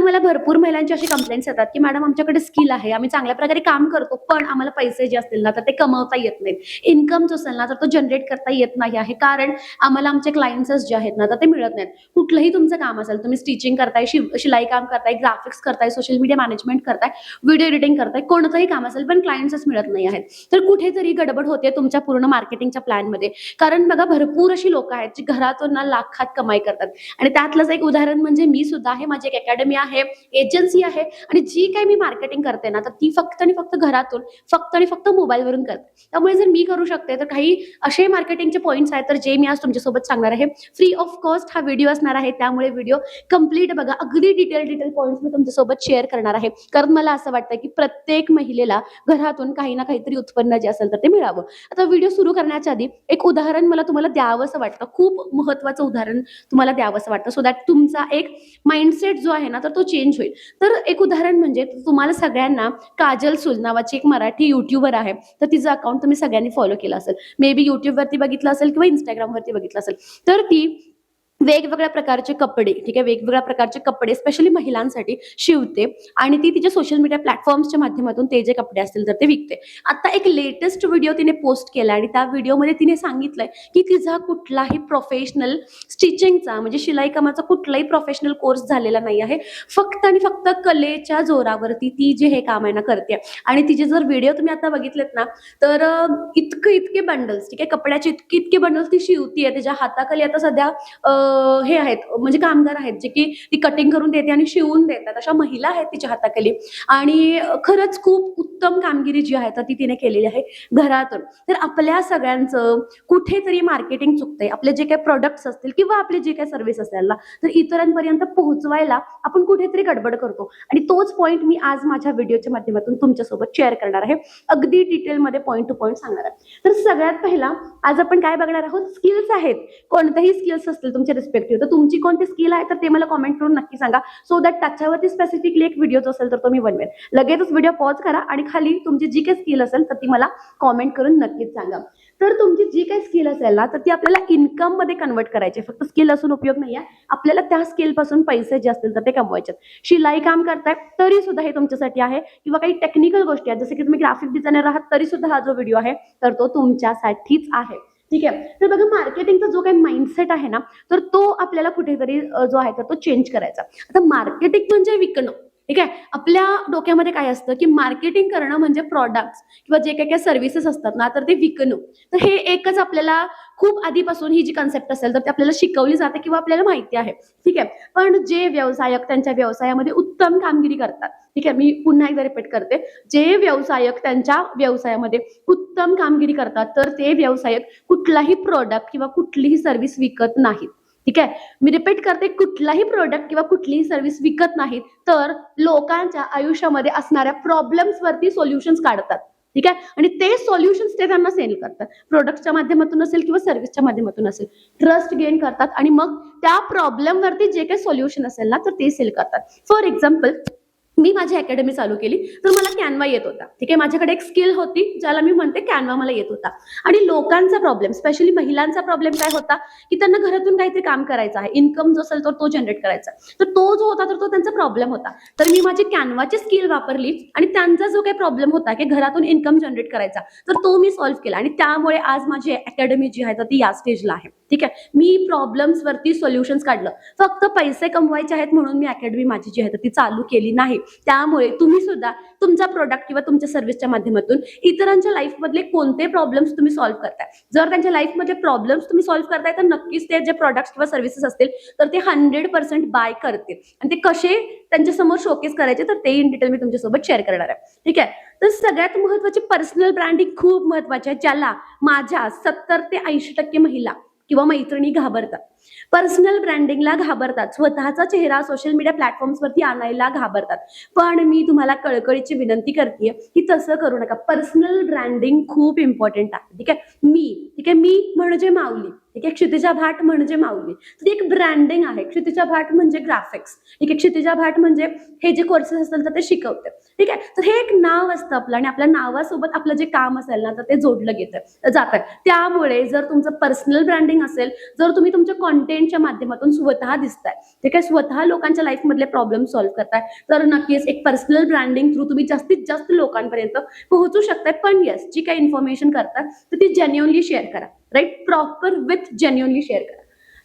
मला भरपूर महिलांची अशी कंप्लेंट्स येतात की मॅडम आमच्याकडे स्किल आहे, आम्ही चांगल्या प्रकारे काम करतो, पण आम्हाला पैसे जे असतील ना तर ते कमवता येत नाहीत, इन्कम जो असेल ना तर तो जनरेट करता येत नाही आहे, कारण आम्हाला आमचे क्लायंट्स जे आहेत ना तर ते मिळत नाहीत. कुठलंही तुमचं काम असेल, तुम्ही स्टिचिंग करताय, शिलाई काम करताय, ग्राफिक्स करताय, सोशल मीडिया मॅनेजमेंट करताय, व्हिडिओ एडिटिंग करताय, कोणतंही काम असेल पण क्लायंट्सच मिळत नाही आहेत, तर कुठेतरी गडबड होते तुमच्या पूर्ण मार्केटिंगच्या प्लॅनमध्ये. कारण बघा भरपूर अशी लोक आहेत जी घरातून ना लाखात कमाई करतात, आणि त्यातलंच एक उदाहरण म्हणजे मी सुद्धा आहे. माझी एक अकॅडमी आहे, एजन्सी आहे, आणि जी काही मी मार्केटिंग करते ना तर ती फक्त आणि फक्त घरातून, फक्त आणि फक्त मोबाईलवरून करते. त्यामुळे जर मी करू शकते तर काही असे मार्केटिंगचे पॉईंट्स आहेत तर जे मी आज तुमच्यासोबत सांगणार आहे. फ्री ऑफ कॉस्ट हा व्हिडिओ असणार आहे, त्यामुळे व्हिडिओ कम्प्लीट बघा, अगदी डिटेल पॉईंट्स मी तुमच्यासोबत शेअर करणार आहे, कारण मला असं वाटतं की प्रत्येक महिलेला घरातून काही ना काहीतरी उत्पन्न जे असेल तर ते मिळावं. आता व्हिडिओ सुरू करण्याच्या आधी एक उदाहरण मला तुम्हाला द्यावंसं वाटतं, खूप महत्वाचं उदाहरण तुम्हाला द्यावंसं वाटतं, सो दॅट तुमचा एक माइंडसेट जो आहे ना तर तो चेंज होईल. तर एक उदाहरण म्हणजे तुम्हाला सगळ्यांना काजल सुल नावाची एक मराठी युट्यूबर आहे, तर तिचं अकाउंट तुम्ही सगळ्यांनी फॉलो केलं असेल, मे बी युट्यूबवरती बघितलं असेल किंवा इंस्टाग्रामवरती बघितलं असेल. तर ती वेगवेगळ्या प्रकारचे कपडे, ठीक आहे, वेगवेगळ्या प्रकारचे कपडे स्पेशली महिलांसाठी शिवते, आणि ती तिच्या सोशल मीडिया प्लॅटफॉर्म्सच्या माध्यमातून ते जे कपडे असतील तर ते विकते. आता एक लेटेस्ट व्हिडिओ तिने पोस्ट केला, आणि त्या व्हिडिओमध्ये तिने सांगितलंय की तिचा कुठलाही प्रोफेशनल स्टिचिंगचा म्हणजे शिलाई कामाचा कुठलाही प्रोफेशनल कोर्स झालेला नाही आहे, फक्त आणि फक्त कलेच्या जोरावरती ती जे हे काम आहे ना करते. आणि तिचे जर व्हिडिओ तुम्ही आता बघितलेत ना तर इतके बंडल्स, ठीक आहे, कपड्याचे इतके बंडल्स ती शिवतीये. तिच्या हाताखाली आता सध्या हे आहेत म्हणजे कामगार आहेत जे की ती कटिंग करून देते आणि शिवून देतात, अशा महिला आहेत तिच्या हाताखाली. आणि खरंच खूप उत्तम कामगिरी जी आहे ती तिने केलेली आहे घरातून. तर आपल्या सगळ्यांचं कुठेतरी मार्केटिंग चुकतंय, आपले जे काही प्रोडक्ट्स असतील किंवा आपले जे काही सर्व्हिस असेल ना तर इतरांपर्यंत पोहोचवायला आपण कुठेतरी गडबड करतो, आणि तोच पॉईंट मी आज माझ्या व्हिडिओच्या माध्यमातून तुमच्यासोबत शेअर करणार आहे, अगदी डिटेलमध्ये पॉईंट टू पॉईंट सांगणार आहे. तर सगळ्यात पहिला आज आपण काय बघणार आहोत, स्किल्स आहेत. कोणतेही स्किल्स असतील तुमच्या रिस्पेक्टिव्ह, तर तुमची कोणती स्किल आहे तर ते मला कॉमेंट करून नक्की सांगा, सो दॅट त्याच्यावरती स्पेसिफिकली एक व्हिडिओ असेल तर तो मी बनवेल. लगेचच व्हिडिओ पॉज करा आणि खाली तुमची जी काही स्किल असेल तर ती मला कॉमेंट करून नक्कीच सांगा. तर तुमची जी काही स्किल असेल ना तर ती आपल्याला इन्कम मध्ये कन्वर्ट करायची, फक्त स्किल असून उपयोग नाहीये, आपल्याला त्या स्किल पासून पैसे जे असतील तर ते कमवायचे. शिलाई काम करताय तरी सुद्धा हे तुमच्यासाठी आहे, किंवा काही टेक्निकल गोष्टी आहेत जसं की तुम्ही ग्राफिक डिझायनर आहात तरी सुद्धा हा जो व्हिडिओ आहे तर तो तुमच्यासाठीच आहे. ठीक आहे, तर बघा मार्केटिंगचा जो काही माइंडसेट आहे ना तर तो आपल्याला कुठेतरी जो आहे तर तो चेंज करायचा. आता मार्केटिंग म्हणजे विकणं, ठीक आहे. आपल्या डोक्यामध्ये काय असतं की मार्केटिंग करणं म्हणजे प्रॉडक्ट्स किंवा जे काही काही सर्व्हिसेस असतात ना तर ते विकणं. तर हे एकच आपल्याला खूप आधीपासून ही जी कन्सेप्ट असेल तर ते आपल्याला शिकवली जाते किंवा आपल्याला माहिती आहे, ठीक आहे. पण जे व्यवसायक त्यांच्या व्यवसायामध्ये उत्तम कामगिरी करतात, ठीक आहे, मी पुन्हा एकदा रिपीट करते, जे व्यवसायक त्यांच्या व्यवसायामध्ये उत्तम कामगिरी करतात तर ते व्यवसायक कुठलाही प्रोडक्ट किंवा कुठलीही सर्व्हिस विकत नाहीत. ठीक आहे, मी रिपीट करते, कुठलाही प्रोडक्ट किंवा कुठलीही सर्व्हिस विकत नाहीत, तर लोकांच्या आयुष्यामध्ये असणाऱ्या प्रॉब्लेम्स वरती सोल्युशन्स काढतात. ठीक आहे, आणि ते सोल्युशन्स ते त्यांना सेल करतात, प्रोडक्टच्या माध्यमातून असेल किंवा सर्व्हिसच्या माध्यमातून असेल. ट्रस्ट गेन करतात आणि मग त्या प्रॉब्लेम वरती जे काही सोल्युशन असेल ना तर ते सेल करतात. फॉर एक्झाम्पल, मी माझी अकॅडमी चालू केली तर मला कॅनवा येत होता, ठीक आहे, माझ्याकडे एक स्किल होती ज्याला मी म्हणते कॅनवा मला येत होता. आणि लोकांचा प्रॉब्लेम, स्पेशली महिलांचा प्रॉब्लेम काय होता की त्यांना घरातून काहीतरी काम करायचं आहे, इन्कम जो असेल तर तो जनरेट करायचा, तर तो जो होता तर तो त्यांचा प्रॉब्लेम होता. तर मी माझी कॅनवाची स्किल वापरली आणि त्यांचा जो काही प्रॉब्लेम होता की घरातून इन्कम जनरेट करायचा तर तो मी सॉल्व्ह केला, आणि त्यामुळे आज माझी अकॅडमी जी आहे तर ती या स्टेजला आहे. ठीक आहे, मी प्रॉब्लेम्स वरती सोल्युशन्स काढलं, फक्त पैसे कमवायचे आहेत म्हणून मी अकॅडमी माझी जी आहे तर ती चालू केली नाही. त्यामुळे तुम्ही सुद्धा तुमचा प्रोडक्ट किंवा तुमच्या सर्व्हिसच्या माध्यमातून इतरांच्या लाईफ मधले कोणते प्रॉब्लेम्स तुम्ही सॉल्व्ह करताय, जर त्यांच्या लाईफ मध्ये प्रॉब्लेम्स तुम्ही सॉल्व्ह करताय तर नक्कीच ते जे प्रोडक्ट्स किंवा सर्व्हिसेस असतील तर ते 100% बाय करतील, आणि ते कसे त्यांच्या समोर शोकेस करायचे तर ते इन डिटेल मी तुमच्यासोबत शेअर करणार आहे. ठीक आहे, तर सगळ्यात महत्वाची पर्सनल ब्रँडिंग खूप महत्वाची आहे, ज्याला माझ्या 70 ते 80% महिला किंवा मैत्रिणी घाबरतात. पर्सनल ब्रँडिंगला घाबरतात, स्वतःचा चेहरा सोशल मीडिया प्लॅटफॉर्म्सवरती आणायला घाबरतात. पण मी तुम्हाला कळकळीची विनंती करते की तसं करू नका. पर्सनल ब्रँडिंग खूप इम्पॉर्टंट आहे. ठीक आहे, ठीक आहे, मी म्हणजे माऊली, ठीक आहे, क्षितिजा भाट म्हणजे माऊली, तर एक ब्रँडिंग आहे. क्षितिजा भाट म्हणजे ग्राफिक्स, ठीक आहे, क्षितिजा भाट म्हणजे हे जे कोर्सेस असतात तर ते शिकवते. ठीक आहे, तर हे एक नाव असतं आपलं, आणि आपल्या नावासोबत आपलं जे काम असेल ना तर ते जोडलं जातं. त्यामुळे जर तुमचं पर्सनल ब्रँडिंग असेल, जर तुम्ही तुमच्या कॉन्टेंटच्या माध्यमातून स्वतः दिसताय, ठीक आहे, स्वतः लोकांच्या लाईफ मधले प्रॉब्लेम सॉल्व्ह करताय, तर नक्कीच एक पर्सनल ब्रँडिंग थ्रू तुम्ही जास्तीत जास्त लोकांपर्यंत पोहोचू शकताय. पण येस, जी काही इन्फॉर्मेशन करता तर ती जेन्युअनली शेअर करा, right, proper with genuinely share करा.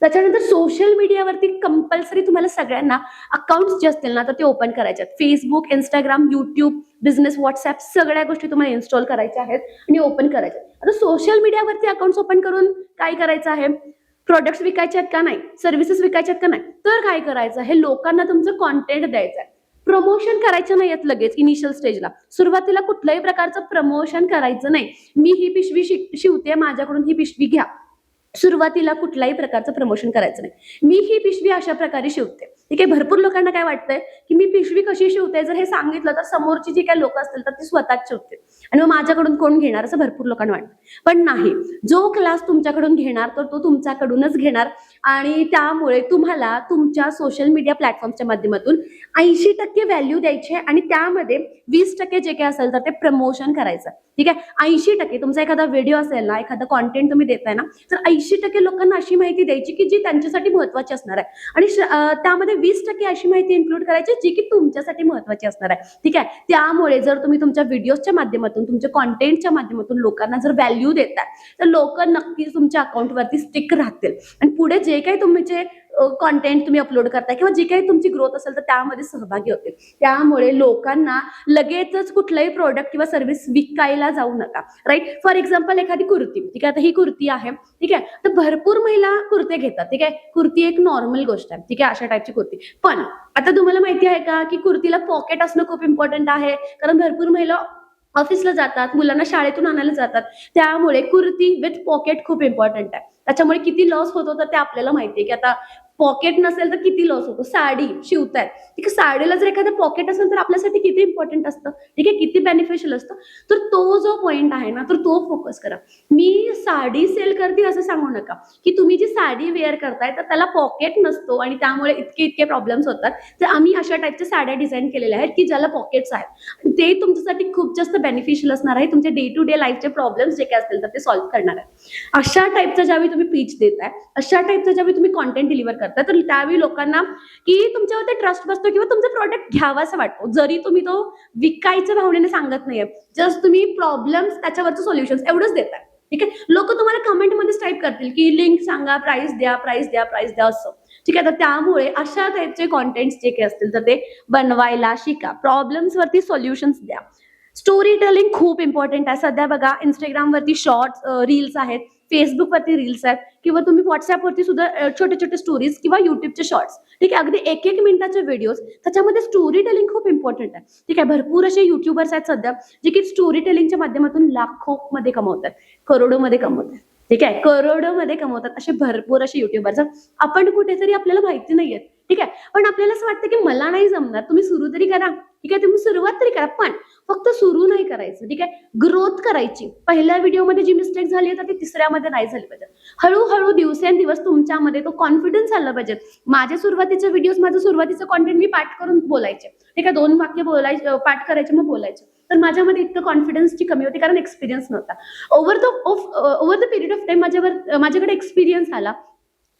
त्याच्यानंतर सोशल मीडियावरती कंपल्सरी तुम्हाला सगळ्यांना अकाउंट्स जे असतील ना तर ते ओपन करायचे आहेत. Facebook, Instagram, YouTube, business, WhatsApp सगळ्या गोष्टी तुम्हाला इन्स्टॉल करायच्या आहेत आणि ओपन करायच्या आहेत. आता सोशल मीडियावरती अकाउंट्स ओपन करून काय करायचं आहे? प्रोडक्ट्स विकायचे आहेत का नाही, सर्व्हिसेस विकायचे आहेत का नाही, तर काय करायचं आहे? लोकांना तुमचं कॉन्टेंट द्यायचं आहे. प्रमोशन करायचं नाही आहेत लगेच इनिशियल स्टेजला. सुरुवातीला कुठल्याही प्रकारचं प्रमोशन करायचं नाही. मी ही पिशवी शिवते, माझ्याकडून ही पिशवी घ्या. सुरुवातीला कुठल्याही प्रकारचं प्रमोशन करायचं नाही. मी ही पिशवी अशा प्रकारे शिवते, ठीक आहे. भरपूर लोकांना काय वाटतंय की मी पिशवी कशी शिवते, जर हे सांगितलं तर समोरची जी काही लोक असतील तर ती स्वतःच शिवते आणि मग माझ्याकडून कोण घेणार असं भरपूर लोकांना वाटतं. पण नाही, जो क्लास तुमच्याकडून घेणार तर तो तुमच्याकडूनच घेणार आणि त्यामुळे तुम्हाला तुमच्या सोशल मीडिया प्लॅटफॉर्मच्या माध्यमातून 80% व्हॅल्यू द्यायची आणि त्यामध्ये 20% जे काही असेल तर ते प्रमोशन करायचं, ठीक आहे. 80% तुमचा एखादा व्हिडिओ असेल ना, एखादा कॉन्टेंट तुम्ही देताय ना, तर 80% लोकांना अशी माहिती द्यायची की जी त्यांच्यासाठी महत्वाची असणार आहे आणि त्यामध्ये 20% अशी माहिती इन्क्लूड करायची जी की तुमच्यासाठी महत्वाची असणार आहे, ठीक आहे. त्यामुळे जर तुम्ही तुमच्या व्हिडिओच्या माध्यमातून, तुमच्या कॉन्टेंटच्या माध्यमातून लोकांना जर व्हॅल्यू देताय तर लोक नक्कीच तुमच्या अकाउंटवरती स्टिक राहतील आणि पुढे जे काही तुमचे कॉन्टेंट तुम्ही अपलोड करताय किंवा जी काही तुमची ग्रोथ असेल तर त्यामध्ये सहभागी होतील. त्यामुळे लोकांना लगेचच कुठलंही प्रोडक्ट किंवा सर्व्हिस विकायला जाऊ नका, राईट. फॉर एक्झाम्पल एखादी कुर्ती, ठीक आहे, आता ही कुर्ती आहे, ठीक आहे, तर भरपूर महिला कुर्ते घेतात, ठीक आहे. कुर्ती एक नॉर्मल गोष्ट आहे, ठीक आहे, अशा टाईपची कुर्ती. पण आता तुम्हाला माहिती आहे का की कुर्तीला पॉकेट असणं खूप इम्पॉर्टंट आहे, कारण भरपूर महिला ऑफिसला जातात, मुलांना शाळेतून आणायला जातात, त्यामुळे कुर्ती विथ पॉकेट खूप इम्पॉर्टंट आहे. त्याच्यामुळे किती लॉस होतो तर ते आपल्याला माहिती आहे की आता पॉकेट नसेल तर किती लॉस होतो. साडी शिवतायत, ठीक आहे, साडीला जर एखादं पॉकेट असेल तर आपल्यासाठी किती इम्पॉर्टंट असतं, ठीक आहे, किती बेनिफिशियल असतं. तर तो जो पॉइंट आहे ना तर तो फोकस करा. मी साडी सेल करते असं सांगू नका की तुम्ही जी साडी वेअर करताय तर त्याला पॉकेट नसतो आणि त्यामुळे इतके प्रॉब्लेम्स होतात. तर आम्ही अशा टाईपच्या साड्या डिझाईन केलेल्या आहेत की ज्याला पॉकेट्स आहेत, ते तुमच्यासाठी खूप जास्त बेनिफिशियल असणार आहे. तुमचे डे टू डे लाईफचे प्रॉब्लेम्स जे काय असतील तर ते सॉल्व्ह करणार आहे. अशा टाईपचं ज्यावेळी तुम्ही पिच देताय, अशा टाईपचं ज्यावेळी तुम्ही कॉन्टेंट डिलिव्हर करताय तर त्यावेळी लोकांना की तुमच्यावरती ट्रस्ट बसतो किंवा तुमचं प्रोडक्ट घ्यावासा वाटतो, जरी तुम्ही तो विकायच्या भावनेने सांगत नाहीये. जस्ट तुम्ही प्रॉब्लेम्स त्याच्यावरचं सोल्युशन्स एवढंच देताय, ठीक आहे. लोक तुम्हाला कमेंटमध्ये टाईप करतील की लिंक सांगा, प्राइस द्या, प्राइस द्या, प्राइस द्या असं, ठीक आहे. तर त्यामुळे अशा टाईपचे कॉन्टेंट्स जे काही असतील तर ते बनवायला शिका. प्रॉब्लेम्स वरती सोल्युशन्स द्या. स्टोरी टेलिंग खूप इम्पॉर्टंट आहे. सध्या बघा इंस्टाग्रामवरती शॉर्ट्स रील्स आहेत, फेसबुकवरती रील्स आहेत किंवा तुम्ही व्हॉट्सअपवरती सुद्धा छोटे छोटे स्टोरीज किंवा युट्यूबचे शॉर्ट्स, ठीक आहे, अगदी 1-1 मिनिटाचे व्हिडिओज, त्याच्यामध्ये स्टोरी टेलिंग खूप इम्पॉर्टंट आहे, ठीक आहे. भरपूर असे युट्यूबर्स आहेत सध्या जे की स्टोरी टेलिंगच्या माध्यमातून लाखो मध्ये कमवतात, करोडोमध्ये कमवतात, ठीक आहे, करोडोमध्ये कमवतात. असे भरपूर असे युट्यूबर्स आपण कुठेतरी आपल्याला माहिती नाहीये, ठीक आहे, पण आपल्याला असं वाटतं की मला नाही जमणार. तुम्ही सुरू तरी करा, ठीक आहे, तुम्ही सुरुवात तरी करा, पण फक्त सुरू नाही करायचं, ठीक आहे. ग्रोथ करायची. पहिल्या व्हिडिओमध्ये जी मिस्टेक झाली तर ती तिसऱ्यामध्ये नाही झाली पाहिजे. हळूहळू दिवसेंदिवस तुमच्यामध्ये तो कॉन्फिडन्स आला पाहिजे. माझे सुरुवातीचे व्हिडिओज, माझं सुरुवातीचं कॉन्टेंट मी पाठ करून बोलायचे, ठीक आहे, 2 वाक्य बोलायचे, पाठ करायचे मग बोलायचे. तर माझ्यामध्ये इतकं कॉन्फिडन्सची कमी होती कारण एक्सपिरियन्स नव्हता. Over the period of time माझ्याकडे एक्सपिरियन्स आला,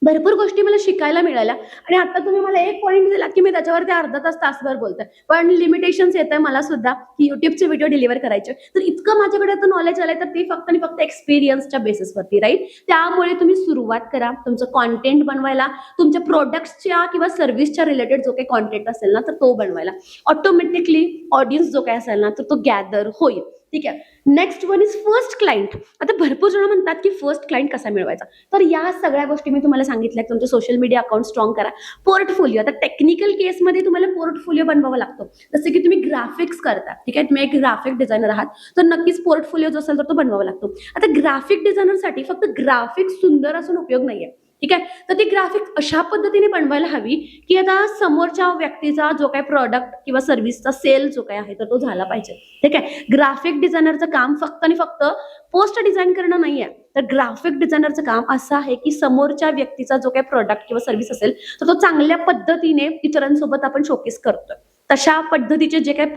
भरपूर गोष्टी मला शिकायला मिळाल्या आणि आता तुम्ही मला एक पॉईंट दिला की मी त्याच्यावरती अर्धा तासभर बोलते, पण लिमिटेशन्स येत आहे मला सुद्धा की युट्यूबचे व्हिडिओ डिलिव्हर करायचे. तर इतकं माझ्याकडे आता नॉलेज आलंय तर ते फक्त आणि फक्त एक्सपिरियन्सच्या बेसिसवरती, राईट. त्यामुळे तुम्ही सुरुवात करा तुमचं कॉन्टेंट बनवायला, तुमच्या प्रोडक्ट्सच्या किंवा सर्व्हिसच्या रिलेटेड जो काही कॉन्टेंट असेल ना तर तो बनवायला. ऑटोमॅटिकली ऑडियन्स जो काय असेल ना तर तो गॅदर होईल, ठीक आहे. Next one is first client. आता भरपूर जण म्हणतात की फर्स्ट क्लायंट कसा मिळवायचा, तर या सगळ्या गोष्टी मी तुम्हाला सांगितल्या. तुमचे सोशल मीडिया अकाउंट स्ट्रॉंग करा. पोर्टफोलिओ, आता टेक्निकल केसमध्ये तुम्हाला पोर्टफोलिओ बनवावा लागतो. जसं की तुम्ही ग्राफिक्स करता, ठीक आहे, तुम्ही एक ग्राफिक डिझायनर आहात तर नक्कीच पोर्टफोलिओ जो असेल तर तो बनवावा लागतो. आता ग्राफिक डिझायनरसाठी फक्त ग्राफिक सुंदर असून उपयोग नाहीये, ठीक आहे. तर ती ग्राफिक अशा पद्धतीने बनवायला हवी की आता समोरच्या व्यक्तीचा जो काही प्रॉडक्ट किंवा सर्व्हिसचा सेल जो काही आहे तर तो झाला पाहिजे, ठीक आहे. ग्राफिक डिझायनरचं काम फक्त आणि फक्त पोस्ट डिझाईन करणं नाहीये, तर ग्राफिक डिझायनरचं काम असं आहे की समोरच्या व्यक्तीचा जो काही प्रॉडक्ट किंवा सर्व्हिस असेल तर तो चांगल्या पद्धतीने इतरांसोबत आपण शोकेस करतोय. तशा पद्धतीचे जे काही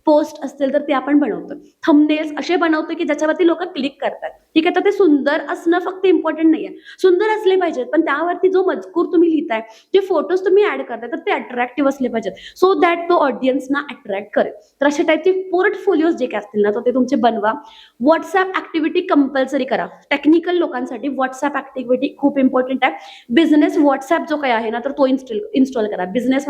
पोस्ट असतील तर ते आपण बनवतो. थंबनेल्स असे बनवतो की ज्याच्यावरती लोक क्लिक करतात, ठीक आहे. तर ते सुंदर असणं फक्त इम्पॉर्टंट नाहीये, सुंदर असले पाहिजेत, पण त्यावरती जो मजकूर तुम्ही लिहिताय, जे फोटोज तुम्ही ऍड करताय, तर ते अट्रॅक्टिव्ह असले पाहिजेत, सो दॅट तो ऑडियन्सना अट्रॅक्ट करेल. तर अशा टाईपचे पोर्टफोलिओज जे काय असतील ना, तर ते तुमचे बनवा. व्हॉट्सअप ऍक्टिव्हिटी कंपल्सरी करा. टेक्निकल लोकांसाठी व्हॉट्सअप ऍक्टिव्हिटी खूप इम्पॉर्टंट आहे. बिझनेस व्हॉट्सअप जो काही आहे ना, तर तो इन्स्टॉल करा. बिझनेस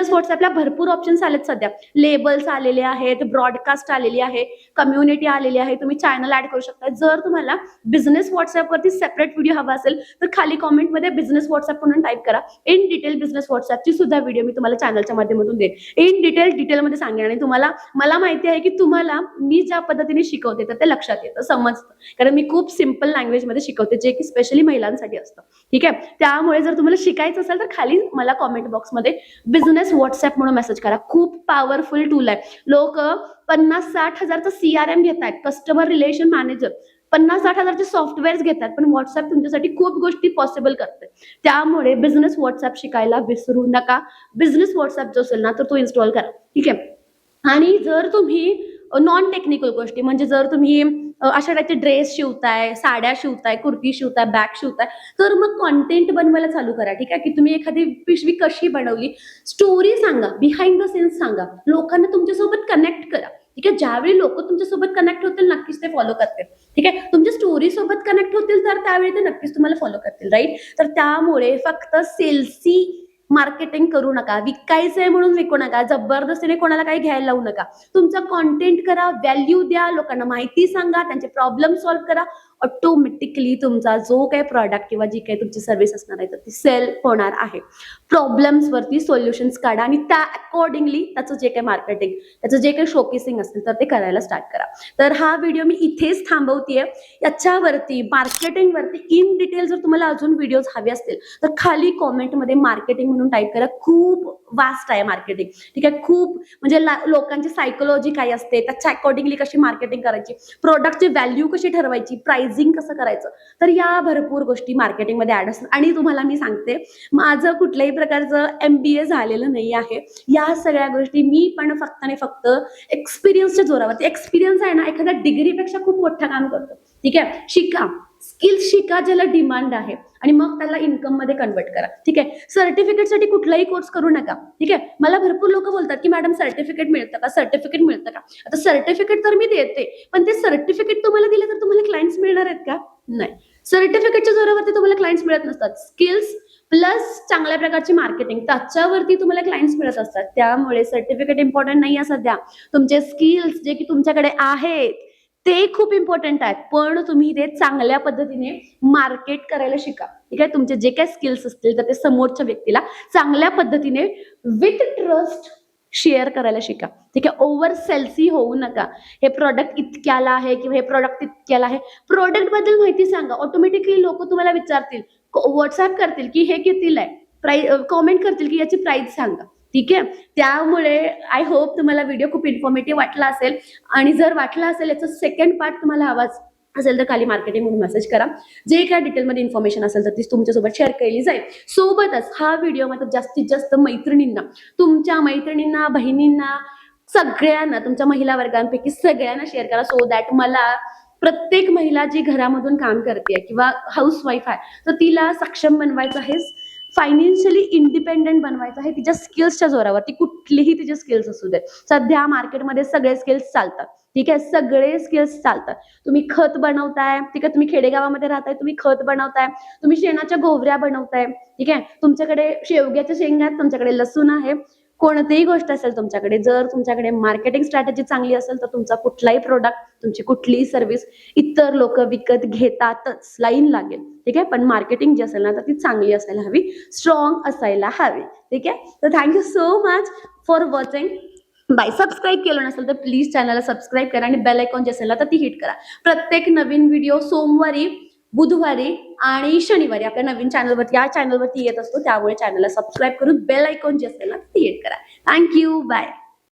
व्हॉट्सअपला भरपूर ऑप्शन्स आलेत सध्या. लेबल्स आलेले आहेत, ब्रॉडकास्ट आलेली आहे, कम्युनिटी आलेली आहे, तुम्ही चॅनल ऍड करू शकता. जर तुम्हाला बिझनेस व्हॉट्सअपवरती सेपरेट व्हिडिओ हवा असेल तर खाली कॉमेंटमध्ये बिझनेस व्हॉट्सअप म्हणून टाईप करा. इन डिटेल बिझनेस व्हॉट्सअपची सुद्धा व्हिडिओ मी तुम्हाला चॅनलच्या माध्यमातून देईन. इन डिटेलमध्ये सांगेन. आणि तुम्हाला, मला माहिती आहे की तुम्हाला मी ज्या पद्धतीने शिकवते तर ते लक्षात येतं, समजतं, कारण मी खूप सिम्पल लँग्वेजमध्ये शिकवते, जे की स्पेशली महिलांसाठी असतं. ठीक आहे. त्यामुळे जर तुम्हाला शिकायचं असेल तर खाली मला कॉमेंट बॉक्समध्ये बिझनेस व्हॉट्सअप म्हणून मेसेज करा. खूप पॉवरफुल टूल आहे. लोक 50-60 हजारचं CRM घेतात, कस्टमर रिलेशन मॅनेजर, 50-60 हजारचे सॉफ्टवेअर्स घेतात, पण व्हॉट्सअप तुमच्यासाठी खूप गोष्टी पॉसिबल करते. त्यामुळे बिझनेस व्हॉट्सअप शिकायला विसरू नका. बिझनेस व्हॉट्सअप जो असेल ना, तर तो इन्स्टॉल करा. ठीक आहे. आणि जर तुम्ही नॉन टेक्निकल गोष्टी, म्हणजे जर तुम्ही अशा टाईपचे ड्रेस शिवताय, साड्या शिवताय, कुर्ती शिवताय, बॅग शिवताय, तर मग कॉन्टेंट बनवायला चालू करा. ठीक आहे. की तुम्ही एखादी पिशवी कशी बनवली, स्टोरी सांगा, बिहाइंड द सीन्स सांगा, लोकांना तुमच्यासोबत कनेक्ट करा. ठीक आहे. ज्यावेळी लोक तुमच्यासोबत कनेक्ट होतील नक्कीच ते फॉलो करतील. ठीक आहे. तुमच्या स्टोरी सोबत कनेक्ट होतील तर त्यावेळी ते नक्कीच तुम्हाला फॉलो करतील, राईट. तर त्यामुळे फक्त सेल्सी मार्केटिंग करू नका. विकायचंय म्हणून विकू नका. जबरदस्तीने कोणाला काही घ्यायला लावू नका. तुमचा कॉन्टेंट करा, व्हॅल्यू द्या, लोकांना माहिती सांगा, त्यांचे प्रॉब्लेम सॉल्व्ह करा. ऑटोमॅटिकली तुमचा जो काही प्रॉडक्ट किंवा जी काही तुमची सर्व्हिस असणार आहे तर ती सेल होणार आहे. प्रॉब्लेम्स वरती सोल्युशन्स काढा आणि त्या अकॉर्डिंगली त्याचं जे काही मार्केटिंग, त्याचं जे काही शोकेसिंग असेल तर ते करायला स्टार्ट करा. तर हा व्हिडिओ मी इथेच थांबवतेय. याच्यावरती मार्केटिंगवरती इन डिटेल जर तुम्हाला अजून व्हिडिओज हवे असतील तर खाली कॉमेंटमध्ये मार्केटिंग म्हणून टाईप करा. खूप वास्ट आहे मार्केटिंग. ठीक आहे. खूप म्हणजे लोकांची सायकोलॉजी काय असते, त्याच्या अकॉर्डिंगली कशी मार्केटिंग करायची, प्रोडक्टची व्हॅल्यू कशी ठरवायची, प्राइसिंग कसं करायचं, तर या भरपूर गोष्टी मार्केटिंगमध्ये ऍड असतात. आणि तुम्हाला मी सांगते, माझं कुठल्याही प्रकारचं MBA झालेलं नाही आहे. या सगळ्या गोष्टी मी पण फक्त आणि फक्त एक्सपिरियन्सच्या जोरावरती, एक्सपिरियन्स आहे ना एखाद्या डिग्रीपेक्षा खूप मोठं काम करतो. ठीक आहे. शिका, स्किल्स शिका ज्याला डिमांड आहे, आणि मग त्याला इन्कम मध्ये कन्वर्ट करा. ठीक आहे. सर्टिफिकेटसाठी कुठलाही कोर्स करू नका. ठीक आहे. मला भरपूर लोक बोलतात की मॅडम सर्टिफिकेट मिळतं का, सर्टिफिकेट मिळतं का. आता सर्टिफिकेट तर मी देते, पण ते सर्टिफिकेट तुम्हाला दिलं तर तुम्हाला क्लायंट्स मिळणार आहेत का? नाही. सर्टिफिकेटच्या जोरावरती तुम्हाला क्लायंट्स मिळत नसतात. स्किल्स प्लस चांगल्या प्रकारची मार्केटिंग, त्याच्यावरती तुम्हाला क्लायंट्स मिळत असतात. त्यामुळे सर्टिफिकेट इम्पॉर्टंट नाही आहे सध्या. तुमचे स्किल्स जे की तुमच्याकडे आहेत ते खूप इम्पॉर्टंट आहेत, पण तुम्ही ते चांगल्या पद्धतीने मार्केट करायला शिका. ठीक आहे. तुमचे जे काही स्किल्स असतील तर ते समोरच्या व्यक्तीला चांगल्या पद्धतीने विथ ट्रस्ट शेअर करायला शिका. ठीक आहे. ओव्हर सेल्सी होऊ नका. हे प्रोडक्ट इतक्याला आहे किंवा हे प्रोडक्ट इतक्याला आहे, प्रोडक्ट बद्दल माहिती सांगा. ऑटोमॅटिकली लोक तुम्हाला विचारतील, व्हॉट्सअप करतील की हे कितीला आहे, प्राइस कॉमेंट करतील की याची प्राइस सांगा. ठीक आहे. त्यामुळे आय होप तुम्हाला व्हिडिओ खूप इन्फॉर्मेटिव्ह वाटला असेल, आणि जर वाटला असेल याचा सेकंड पार्ट तुम्हाला आवाज असेल तर खाली मार्केटिंग म्हणून मेसेज करा. जे काय डिटेलमध्ये इन्फॉर्मेशन असेल तर ती तुमच्यासोबत शेअर केली जाईल. सोबतच हा व्हिडिओ मात्र जास्तीत जास्त मैत्रिणींना, तुमच्या मैत्रिणींना, बहिणींना, सगळ्यांना, तुमच्या महिला वर्गांपैकी सगळ्यांना शेअर करा. सो दॅट मला प्रत्येक महिला जी घरामधून काम करते किंवा हाऊसवाईफ आहे तर तिला सक्षम बनवायचं आहे, फायनान्शियली इंडिपेंडेंट बनवायचं आहे तिच्या स्किल्सच्या जोरावरती. कुठलीही तिचे स्किल्स असू दे. सध्या मार्केटमध्ये सगळे स्किल्स चालतात. ठीक आहे. सगळे स्किल्स चालतात. तुम्ही खत बनवताय, ठीक आहे, तुम्ही खेडेगावामध्ये राहताय, तुम्ही खत बनवताय, तुम्ही शेणाच्या गोवऱ्या बनवताय. ठीक आहे. तुमच्याकडे शेवग्याच्या शेंगा आहेत, तुमच्याकडे लसूण आहे, कोणतीही गोष्ट असेल तुमच्याकडे, जर तुमच्याकडे मार्केटिंग स्ट्रॅटेजी चांगली असेल तर तुमचा कुठलाही प्रोडक्ट, तुमची कुठलीही सर्व्हिस इतर लोक विकत घेतातच, लाईन लागेल. ठीक आहे. पण मार्केटिंग जी असेल ना तर ती चांगली असायला हवी, स्ट्रॉंग असायला हवी. ठीक आहे. तर thank you so much for watching. Bye. Subscribe केलं नसेल तर प्लीज चॅनलला सबस्क्राईब करा आणि बेल आयकॉन जे असेल ना तर ती हिट करा. प्रत्येक नवीन व्हिडिओ सोमवारी, बुधवारी आणि शनिवारी आपल्या नवीन चॅनलवरती, या चॅनलवरती येत असतो. त्यामुळे चॅनलला सबस्क्राईब करून बेल आयकॉन जे असेल ना ती हिट करा. थँक्यू. बाय.